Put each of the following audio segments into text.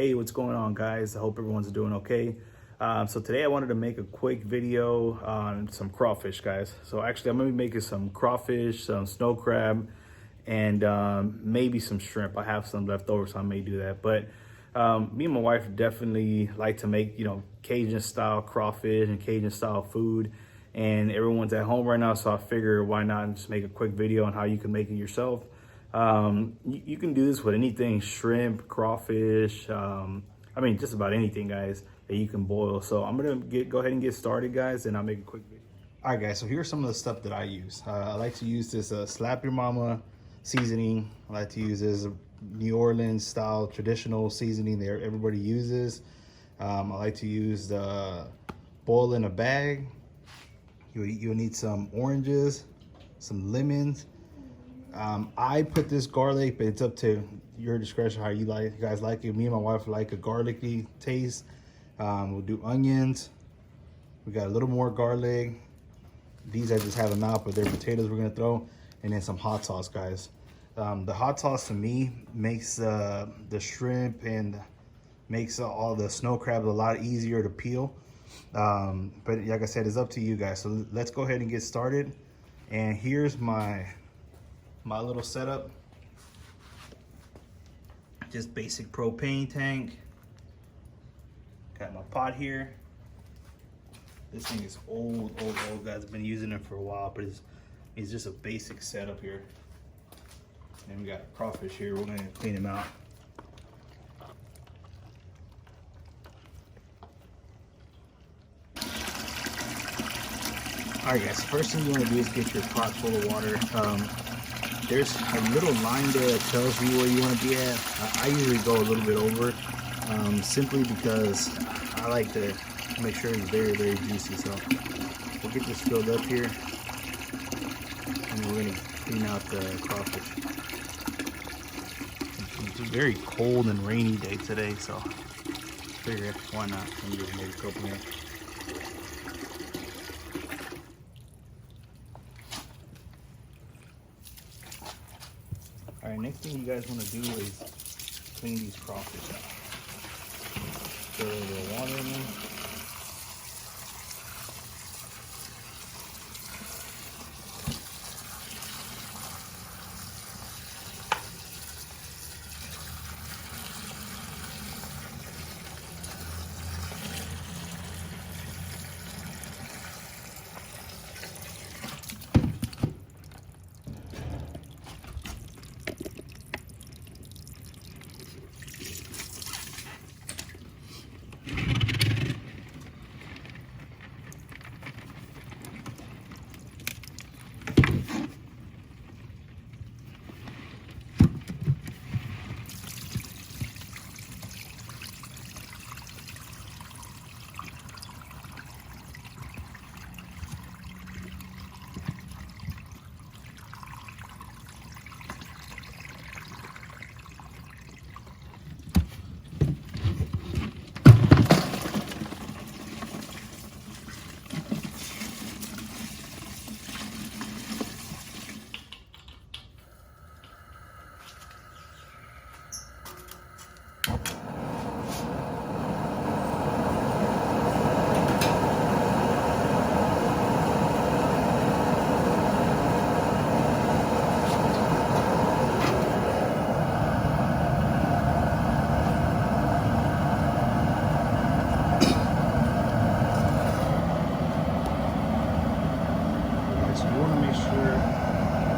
Hey, what's going on, guys? I hope everyone's doing okay. So today I wanted to make a quick video on some crawfish, guys. So actually I'm gonna be making some crawfish, some snow crab, and maybe some shrimp. I have some left over, so I may do that. But me and my wife definitely like to make, Cajun style crawfish and Cajun style food. And everyone's at home right now, so I figure why not just make a quick video on how you can make it yourself. You can do this with anything: shrimp, crawfish, I mean just about anything, guys, that you can boil. So I'm gonna go ahead and get started, guys, and I'll make a quick video. All right, guys, so here's some of the stuff that I use. I like to use this Slap Your Mama seasoning. I like to use this New Orleans style traditional seasoning that everybody uses. I like to use the boil in a bag. You'll need some oranges, some lemons. I put this garlic, but it's up to your discretion how you guys like it. Me and my wife like a garlicky taste. We'll do onions. We got a little more garlic. These I just have them out, but they're potatoes we're gonna throw, and then some hot sauce, guys. The hot sauce to me makes the shrimp and makes all the snow crabs a lot easier to peel. But like I said, it's up to you guys. So let's go ahead and get started. And here's my little setup. Just basic propane tank. Got my pot here. This thing is old, guys. I've been using it for a while, but it's just a basic setup here. And we got crawfish here. We're gonna clean them out. All right, guys, first thing you want to do is get your pot full of water. There's a little line there that tells you where you want to be at. I usually go a little bit over, simply because I like to make sure it's very, very juicy. So we'll get this filled up here, and we're going to clean out the crawfish. It's a very cold and rainy day today, so figure why not? Let me just make a couple more. All right, next thing you guys want to do is clean these crawfish out. Throw a little water in them.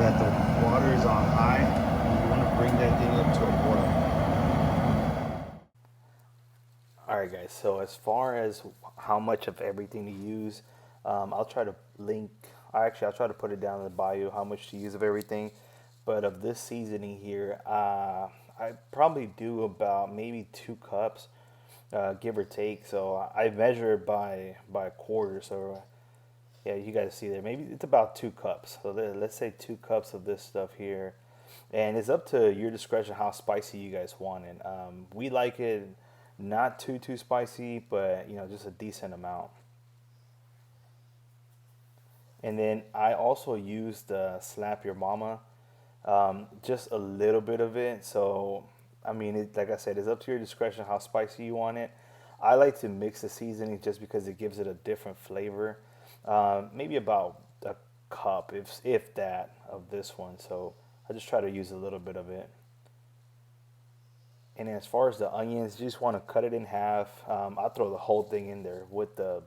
That the water is on high, and you want to bring that thing up to a boil. Alright, guys, so as far as how much of everything to use, I'll try to I'll try to put it down in the bio how much to use of everything. But of this seasoning here, I probably do about maybe 2 cups, give or take. So I measure it by a quarter, so yeah, you guys see there. Maybe it's about 2 cups. So let's say 2 cups of this stuff here, and it's up to your discretion how spicy you guys want it. We like it not too spicy, but just a decent amount. And then I also use the Slap Your Mama, just a little bit of it. So I mean, like I said, it's up to your discretion how spicy you want it. I like to mix the seasoning just because it gives it a different flavor. Maybe about a cup, if that, of this one. So I just try to use a little bit of it. And as far as the onions, you just want to cut it in half. I'll throw the whole thing in there with the.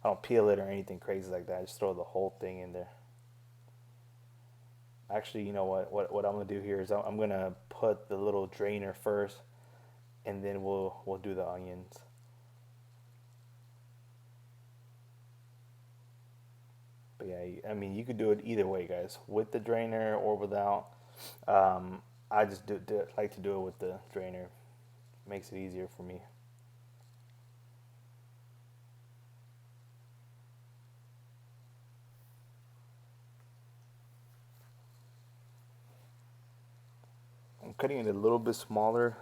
I don't peel it or anything crazy like that. I just throw the whole thing in there. Actually, you know what? What I'm gonna do here is I'm gonna put the little drainer first, and then we'll do the onions. But yeah, I mean, you could do it either way, guys, with the drainer or without. I just like to do it with the drainer. Makes it easier for me. I'm cutting it a little bit smaller,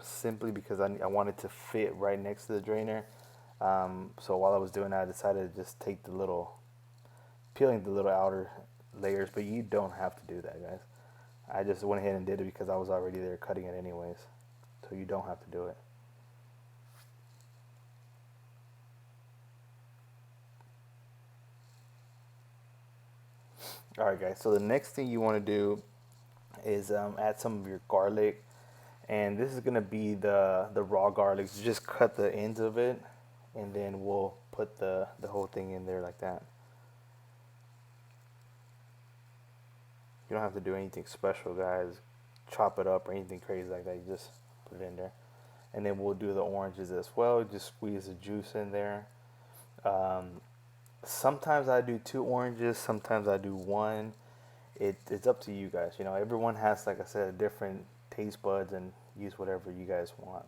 simply because I want it to fit right next to the drainer. So while I was doing that, I decided to just take the little, peeling the little outer layers, but you don't have to do that, guys. I just went ahead and did it because I was already there cutting it anyways. So you don't have to do it. All right, guys. So the next thing you want to do is add some of your garlic, and this is gonna be the raw garlic. So just cut the ends of it, and then we'll put the whole thing in there like that. You don't have to do anything special, guys. Chop it up or anything crazy like that. You just put it in there, and then we'll do the oranges as well. Just squeeze the juice in there. Um, Sometimes I do two oranges. Sometimes I do one. It's up to you guys. You know, everyone has, like I said, different taste buds, and use whatever you guys want.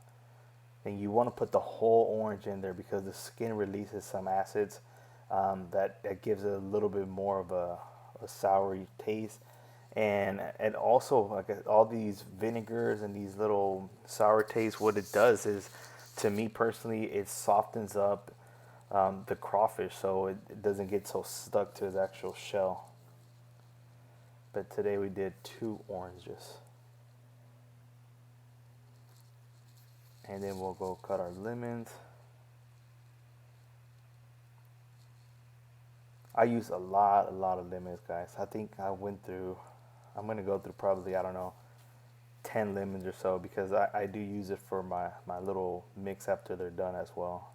And you want to put the whole orange in there because the skin releases some acids, that gives it a little bit more of a soury taste. And also, like all these vinegars and these little sour tastes, what it does is, to me personally, it softens up the crawfish so it doesn't get so stuck to its actual shell. But today we did two oranges. And then we'll go cut our lemons. I use a lot of lemons, guys. I think I'm gonna go through probably, I don't know, 10 lemons or so because I do use it for my little mix after they're done as well.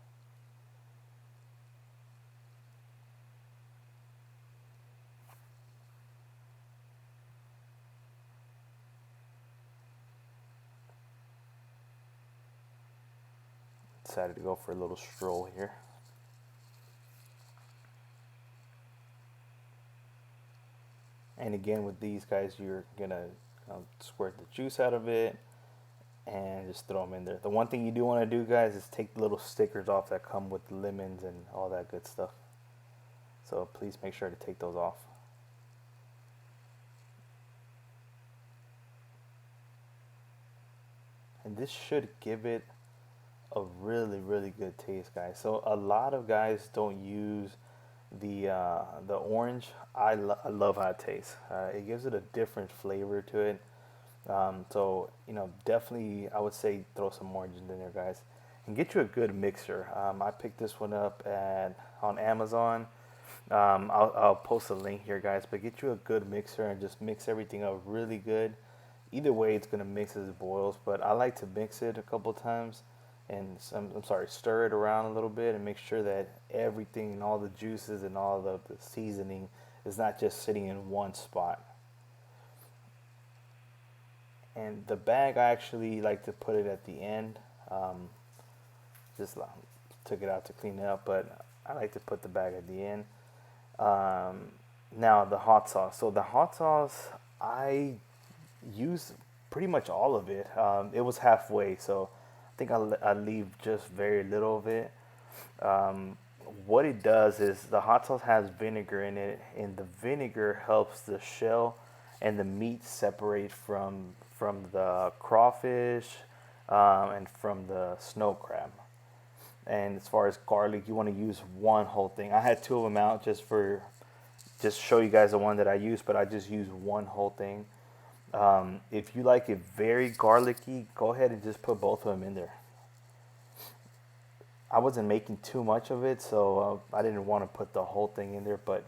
Decided to go for a little stroll here. And again, with these guys, you're gonna squirt the juice out of it and just throw them in there. The one thing you do want to do, guys, is take the little stickers off that come with lemons and all that good stuff. So please make sure to take those off. And this should give it a really good taste, guys. So a lot of guys don't use the orange. I love how it tastes. It gives it a different flavor to it. So you know, definitely I would say throw some orange in there, guys, and get you a good mixer. I picked this one up at on Amazon. I'll post a link here, guys. But get you a good mixer and just mix everything up really good. Either way, it's gonna mix as it boils. But I like to mix it a couple times, and I'm sorry, stir it around a little bit and make sure that everything and all the juices and all the seasoning is not just sitting in one spot. And the bag, I actually like to put it at the end. Um, just took it out to clean it up, but I like to put the bag at the end. Um, Now the hot sauce. So the hot sauce, I use pretty much all of it. It was halfway, so I think I leave just very little of it. Um, what it does is the hot sauce has vinegar in it, and the vinegar helps the shell and the meat separate from the crawfish, and from the snow crab. And as far as garlic, you want to use one whole thing. I had two of them out just show you guys the one that I use, but I just use one whole thing. If you like it very garlicky, go ahead and just put both of them in there. I wasn't making too much of it, so I didn't want to put the whole thing in there, but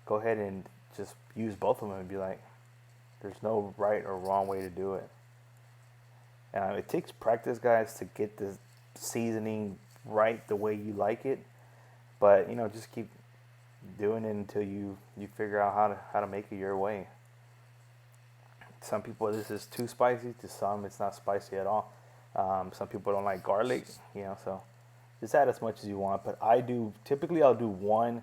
go ahead and just use both of them and be like, there's no right or wrong way to do it. It takes practice, guys, to get the seasoning right the way you like it, but you know, just keep doing it until you figure out how to make it your way. Some people, this is too spicy. To some, it's not spicy at all. Some people don't like garlic, you know, so just add as much as you want. But typically I'll do 1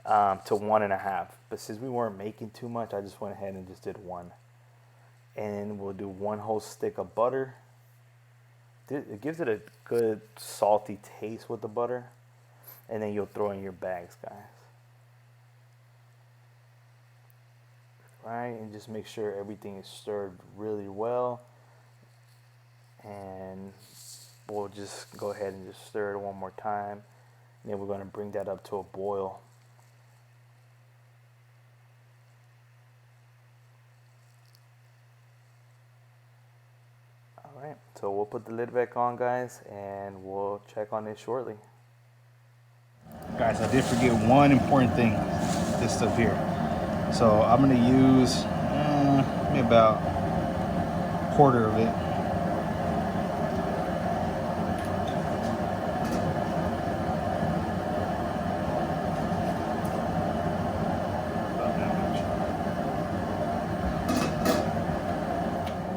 to 1.5. But since we weren't making too much, I just went ahead and just did 1. And we'll do 1 whole stick of butter. It gives it a good salty taste with the butter. And then you'll throw in your bags, guys. Right, and just make sure everything is stirred really well. And we'll just go ahead and just stir it one more time. And then we're going to bring that up to a boil. Alright, so we'll put the lid back on, guys, and we'll check on it shortly. Guys, I did forget one important thing, this stuff here. So I'm going to use maybe about a quarter of it.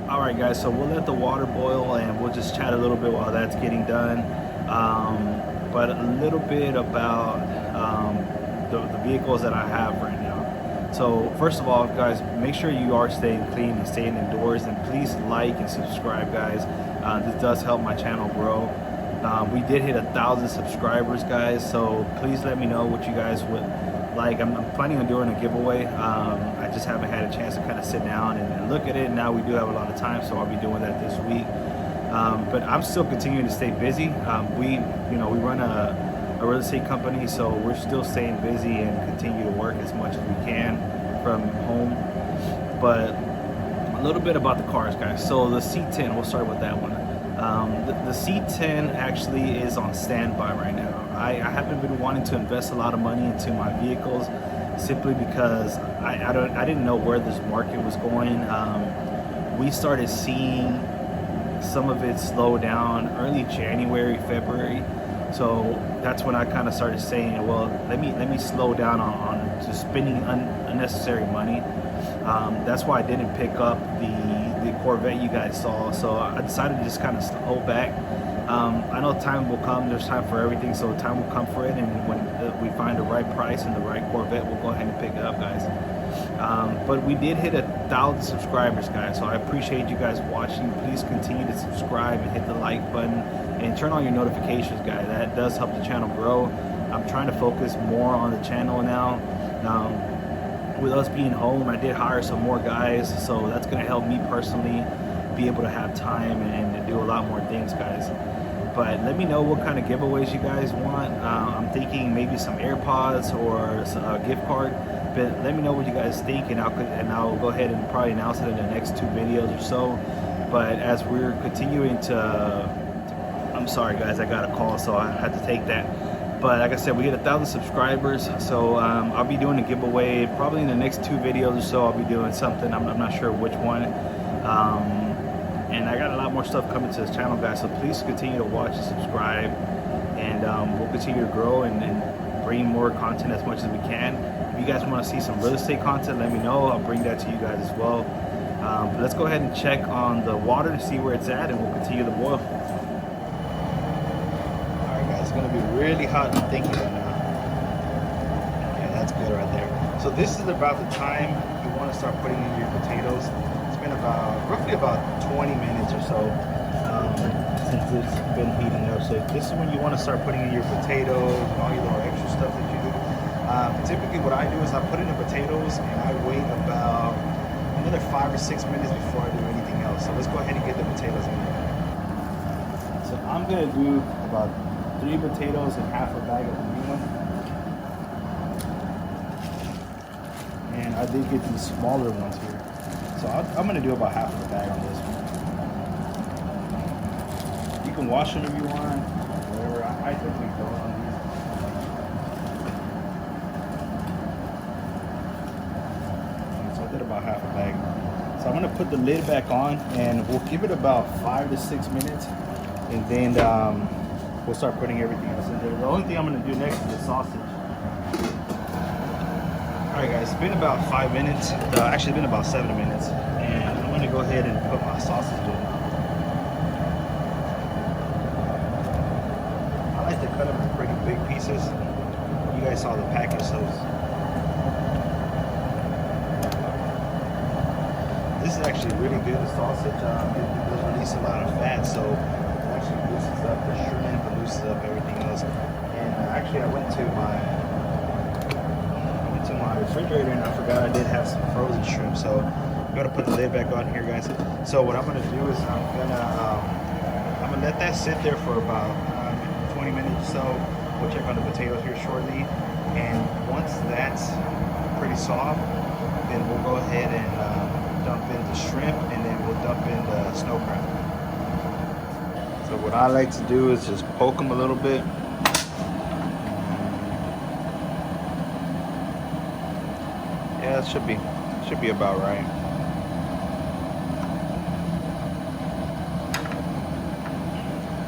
Alright guys, so we'll let the water boil and we'll just chat a little bit while that's getting done. But a little bit about the vehicles that I have right now. So first of all, guys, make sure you are staying clean and staying indoors, and please like and subscribe, guys. This does help my channel grow. We did hit 1,000 subscribers, guys, so please let me know what you guys would like. I'm planning on doing a giveaway. I just haven't had a chance to kind of sit down and look at it. Now we do have a lot of time, so I'll be doing that this week. But I'm still continuing to stay busy. We run a real estate company, so we're still staying busy and continue to work as much as we can from home. But a little bit about the cars, guys. So the C10, we'll start with that one. The C10 actually is on standby right now. I haven't been wanting to invest a lot of money into my vehicles simply because I didn't know where this market was going. We started seeing some of it slow down early January, February. So that's when I kind of started saying, well, let me slow down on just spending unnecessary money. That's why I didn't pick up the Corvette you guys saw. So I decided to just kind of hold back. I know time will come. There's time for everything, so time will come for it. And when we find the right price and the right Corvette, we'll go ahead and pick it up, guys. But we did hit 1,000 subscribers, guys, so I appreciate you guys watching. Please continue to subscribe and hit the like button and turn on your notifications, guys. That does help the channel grow. I'm trying to focus more on the channel now. With us being home, I did hire some more guys, so that's going to help me personally be able to have time and do a lot more things, guys. But let me know what kind of giveaways you guys want. I'm thinking maybe some AirPods or a gift card. But let me know what you guys think, and I'll go ahead and probably announce it in the next 2 videos or so. But as we're continuing I'm sorry guys, I got a call, so I had to take that. But like I said, we hit 1,000 subscribers, so I'll be doing a giveaway probably in the next 2 videos or so. I'll be doing something. I'm not sure which one. And I got a lot more stuff coming to this channel, guys. So please continue to watch and subscribe, and we'll continue to grow and bring more content as much as we can. If you guys want to see some real estate content, let me know. I'll bring that to you guys as well. But let's go ahead and check on the water to see where it's at, and we'll continue the boil. Alright guys, it's going to be really hot and thinky right now. Yeah, that's good right there. So this is about the time you want to start putting in your potatoes. It's been roughly about 20 minutes or so since it's been heating up. So this is when you want to start putting in your potatoes and all your little extra stuff that you do. Typically what I do is I put in the potatoes and I wait about another 5 or 6 minutes before I do anything else. So let's go ahead and get the potatoes in there. So I'm going to do about 3 potatoes and half a bag of the new one. And I did get these smaller ones here. So I'm gonna do about half of the bag on this one. You can wash them if you want, whatever. I typically don't on these. So I did about half a bag. So I'm gonna put the lid back on and we'll give it about 5 to 6 minutes. And then we'll start putting everything else in there. The only thing I'm gonna do next is the sausage. Alright guys, it's been about 5 minutes. Actually, it's been about 7 minutes. And I'm gonna go ahead and put my sausage in. I like to cut them in pretty big pieces. You guys saw the package, so this is actually really good, the sausage. It does release a lot of fat, so it actually loosens up the shrimp and loosens up everything else. And actually, I went to my refrigerator and I forgot I did have some frozen shrimp, so I'm gonna put the lid back on here, guys. So what I'm gonna do is I'm gonna let that sit there for about 20 minutes or so. We'll check on the potatoes here shortly, and once that's pretty soft, then we'll go ahead and dump in the shrimp, and then we'll dump in the snow crab. So what I like to do is just poke them a little bit. Yeah, it should be about right.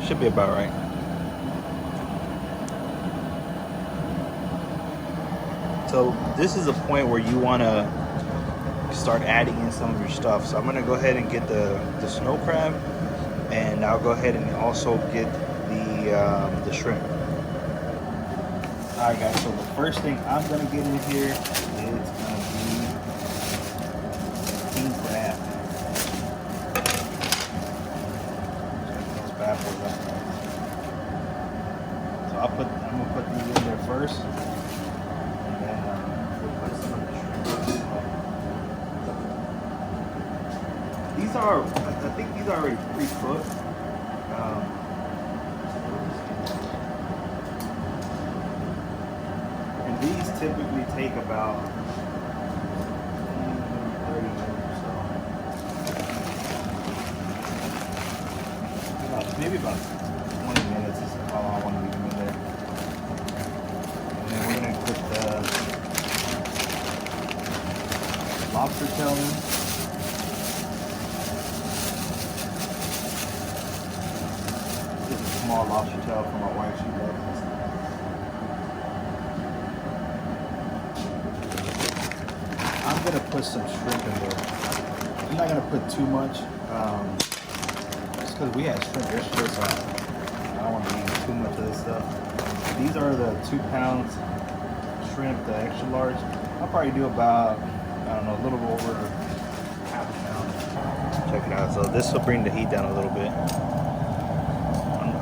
Should be about right. So this is a point where you want to start adding in some of your stuff. So I'm gonna go ahead and get the snow crab, and I'll go ahead and also get the shrimp. All right, guys. So the first thing I'm gonna get in here is gonna be king crab. Those bad boys up. So I'm gonna put these in there first, and then we'll put some of the shrimp. These are, I think these are already pre-cooked. And these typically take about 30 minutes or so. Maybe about 20 minutes is how long I want to leave them in there. And then we're going to put the lobster tail in. Small lobster tail for my wife. She loves this. I'm gonna put some shrimp in there. I'm not gonna put too much, just because we had shrimp yesterday, so I don't want to eat too much of this stuff. These are the 2 pounds shrimp, the extra large. I'll probably do about, I don't know, a little over half a pound. Check it out. So this will bring the heat down a little bit.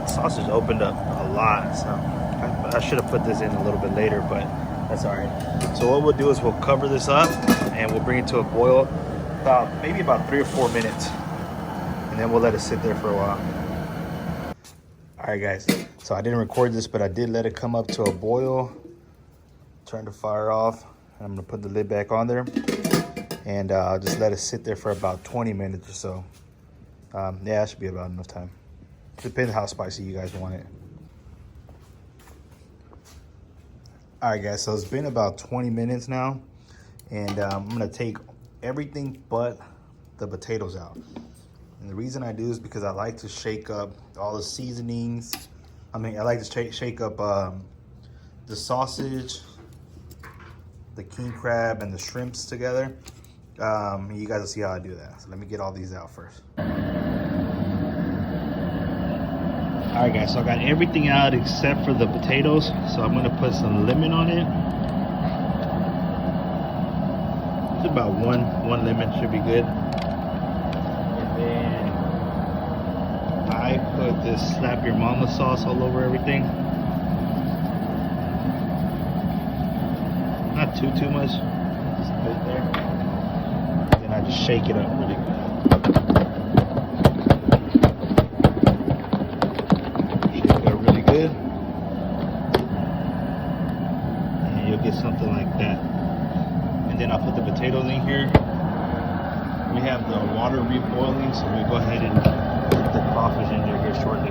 Sausage opened up a lot, so I should have put this in a little bit later, but that's all right. So what we'll do is we'll cover this up and we'll bring it to a boil maybe about 3 or 4 minutes, and then we'll let it sit there for a while. All right, guys, so I didn't record this, but I did let it come up to a boil. Turn the fire off, and I'm gonna put the lid back on there, and just let it sit there for about 20 minutes or so. Yeah, that should be about enough time. Depends how spicy you guys want it. All right, guys, so it's been about 20 minutes now, and I'm gonna take everything but the potatoes out. And the reason I do is because I like to shake up all the seasonings. I like to shake up the sausage, the king crab, and the shrimps together. You guys will see how I do that. So let me get all these out first. All right, guys, so I got everything out except for the potatoes. So I'm gonna put some lemon on it. It's about one lemon should be good. And then I put this slap your mama sauce all over everything. Not too much, just a bit there. And then I just shake it up really good. And you'll get something like that. And then I'll put the potatoes in here. We have the water reboiling, so we'll go ahead and put the crawfish in there here shortly.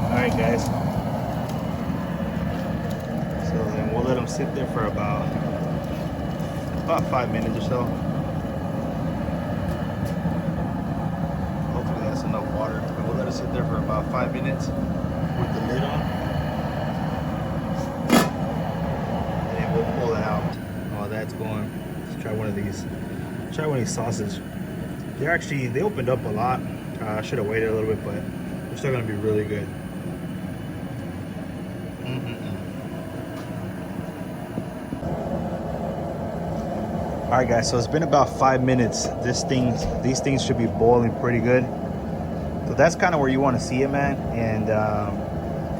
Alright guys, so then we'll let them sit there for about 5 minutes or so. Hopefully that's enough water. And we'll let it sit there for about 5 minutes with the lid on. And then we'll pull it out while that's going. Let's try one of these. Try one of these sauces. They opened up a lot. I should have waited a little bit, but they're still gonna be really good. All right guys, so it's been about 5 minutes. These things should be boiling pretty good. So that's kind of where you want to see it, man. And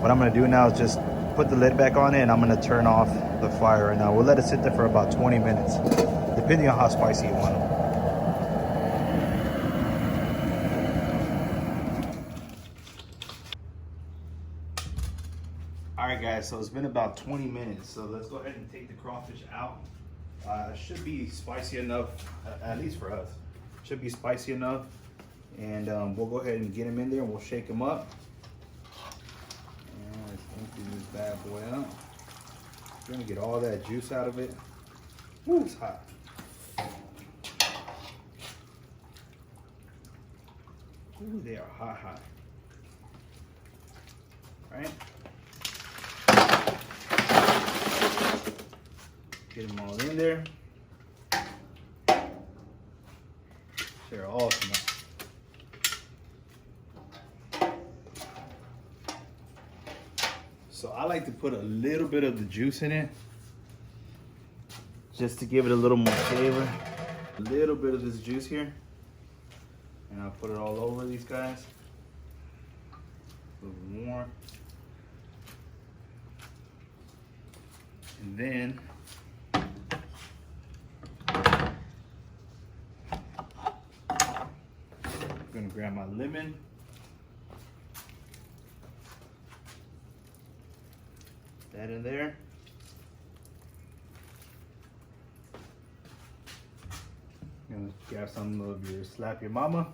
what I'm gonna do now is just put the lid back on it, and I'm gonna turn off the fire right now. We'll let it sit there for about 20 minutes, depending on how spicy you want them. All right guys, so it's been about 20 minutes. So let's go ahead and take the crawfish out. Should be spicy enough, at least for us. Should be spicy enough. And we'll go ahead and get them in there and we'll shake them up. And let's empty this bad boy out. We're gonna get all that juice out of it. Woo, it's hot. Ooh, they are hot, hot. All right. Get them all in there. They're awesome. So I like to put a little bit of the juice in it, just to give it a little more flavor. A little bit of this juice here, and I'll put it all over these guys. A little more, and then I'm gonna grab my lemon. That in there. Gonna grab some of your Slap Your Mama.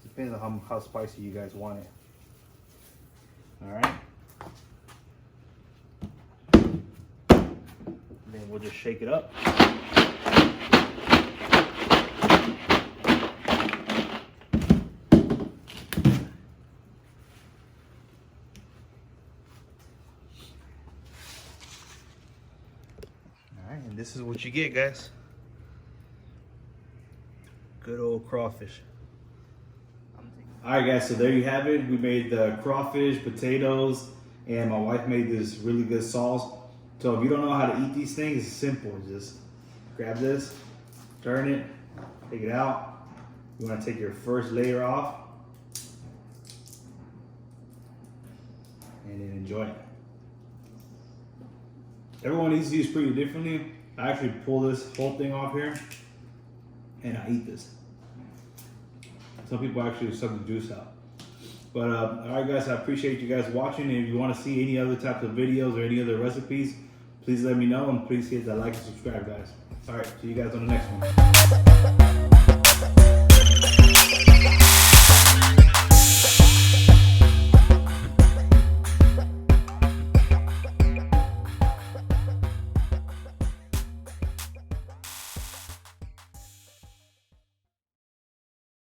Depends on how spicy you guys want it. All right. Then we'll just shake it up. Alright, and this is what you get, guys. Good old crawfish. Alright guys, so there you have it. We made the crawfish, potatoes, and my wife made this really good sauce. So if you don't know how to eat these things, it's simple. Just grab this, turn it, take it out. You want to take your first layer off, and then enjoy it. Everyone eats these pretty differently. I actually pull this whole thing off here, and I eat this. Some people actually suck the juice out. But all right guys, I appreciate you guys watching. And if you want to see any other types of videos or any other recipes, please let me know, and please hit that like and subscribe, guys. All right, see you guys on the next one.